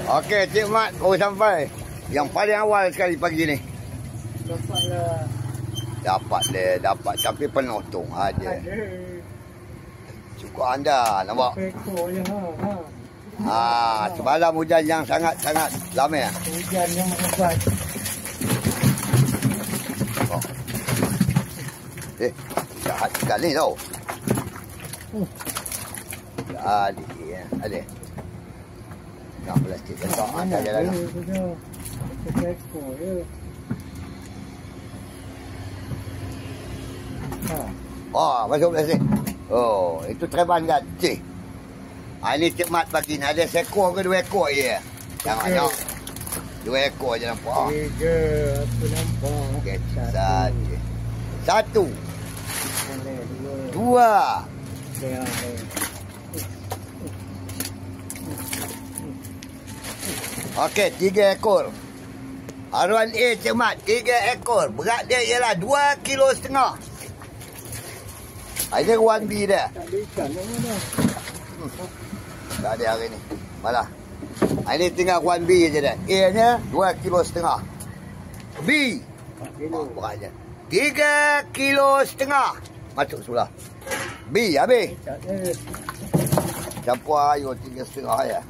Okey, Cik Mat baru sampai. Yang paling awal sekali pagi ni. Dapat tapi penuh tu aja. Cukup anda nampak. Semalam hujan yang sangat-sangat lama. Hujan yang hebat. Jahat sekali tau. Ada. Nak plastik besar ada jalan. Masuk plastik. Oh, itu terbang kan. Cik. Ini Cik Mat bagi ni. Ada seekor ke 2 ekor je? Jangan tengok. 2 ekor je nampak. 3, aku nampak. Okey, satu. 2. Okey, 3 ekor. Arwan A Cik Mat, 3 ekor. Berat dia ialah 2,5 kilo. Ini Wan B dia. Tak ada ikan mana. Tak ada hari ni. Malah. Ini tinggal Wan B je dah. A nya 2,5 kilo. B. Beratnya 3,5 kilo. Masuk sulah. B habis. Campur air 3,5 ya.